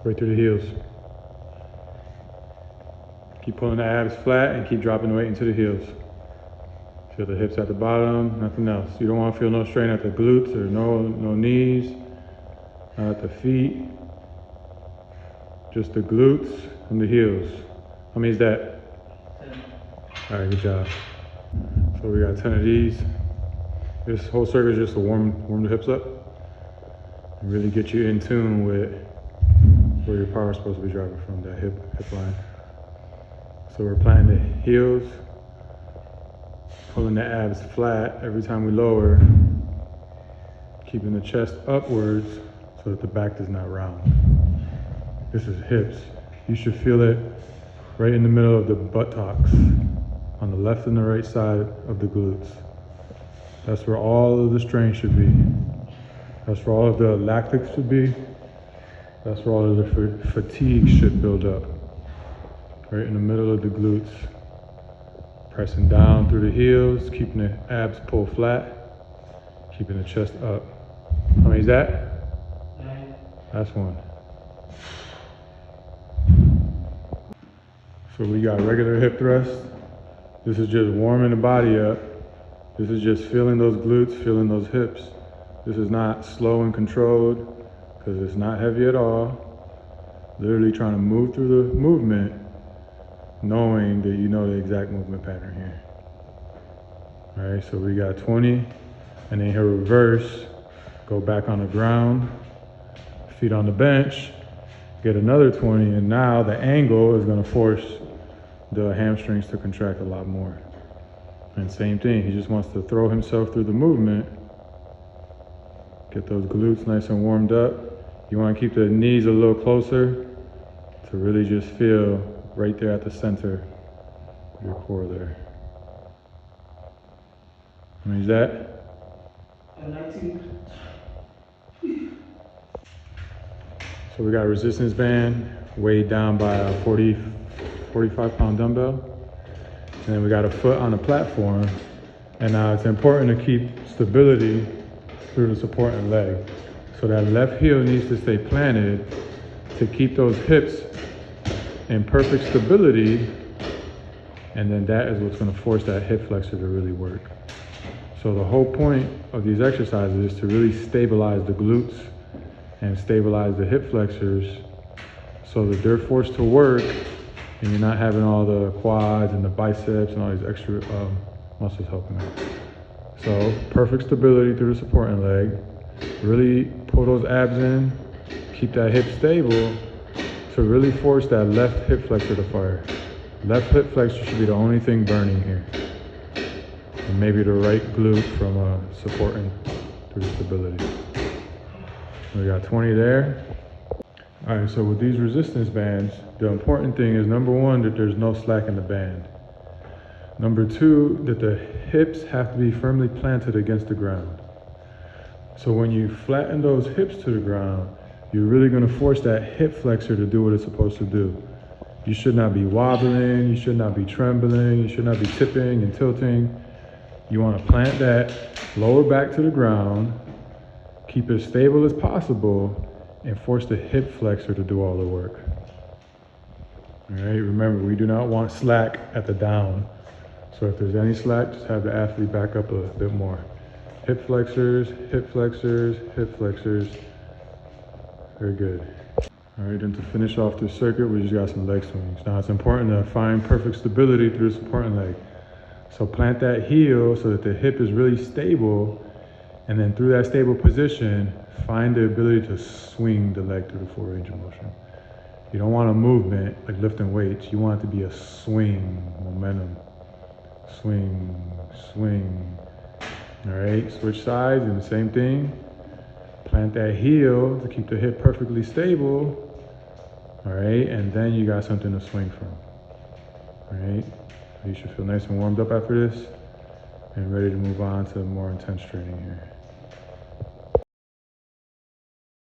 right through the heels. Keep pulling the abs flat and keep dropping the weight into the heels. Feel the hips at the bottom, nothing else. You don't want to feel no strain at the glutes or no knees, not at the feet. Just the glutes and the heels. How many is that? 10. All right, good job. So we got 10 of these. This whole circuit is just to warm the hips up and really get you in tune with where your power is supposed to be driving from, that hip line. So we're planting the heels, pulling the abs flat every time we lower, keeping the chest upwards so that the back does not round. This is hips. You should feel it right in the middle of the buttocks, on the left and the right side of the glutes. That's where all of the strain should be. That's where all of the lactic should be. That's where all of the fatigue should build up. Right in the middle of the glutes. Pressing down through the heels, keeping the abs pulled flat, keeping the chest up. How many is that? 9. Last one. So we got regular hip thrust. This is just warming the body up. This is just feeling those glutes, feeling those hips. This is not slow and controlled because it's not heavy at all. Literally trying to move through the movement, knowing that you know the exact movement pattern here. All right, so we got 20, and then here reverse, go back on the ground, feet on the bench, get another 20, and now the angle is gonna force the hamstrings to contract a lot more. And same thing, he just wants to throw himself through the movement, get those glutes nice and warmed up. You wanna keep the knees a little closer to really just feel right there at the center of your core there. How many is that? 19. So we got a resistance band weighed down by a 45-pound dumbbell. And then we got a foot on the platform. And now it's important to keep stability through the supporting leg. So that left heel needs to stay planted to keep those hips in perfect stability. And then that is what's going to force that hip flexor to really work. So the whole point of these exercises is to really stabilize the glutes and stabilize the hip flexors so that they're forced to work and you're not having all the quads and the biceps and all these extra muscles helping out. So perfect stability through the supporting leg. Really pull those abs in, keep that hip stable to really force that left hip flexor to fire. Left hip flexor should be the only thing burning here. And maybe the right glute from supporting through stability. We got 20 there. All right, so with these resistance bands, the important thing is number one, that there's no slack in the band. Number two, that the hips have to be firmly planted against the ground. So when you flatten those hips to the ground, you're really gonna force that hip flexor to do what it's supposed to do. You should not be wobbling, you should not be trembling, you should not be tipping and tilting. You wanna plant that lower back to the ground, keep it stable as possible, and force the hip flexor to do all the work. All right, remember, we do not want slack at the down. So if there's any slack, just have the athlete back up a bit more. Hip flexors, hip flexors, hip flexors. Very good. All right, and to finish off this circuit, we just got some leg swings. Now it's important to find perfect stability through the supporting leg. So plant that heel so that the hip is really stable, and then through that stable position, find the ability to swing the leg through the full range of motion. You don't want a movement like lifting weights. You want it to be a swing, momentum. Swing, swing. All right, switch sides and the same thing. Plant that heel to keep the hip perfectly stable. All right, and then you got something to swing from. All right, you should feel nice and warmed up after this and ready to move on to more intense training here.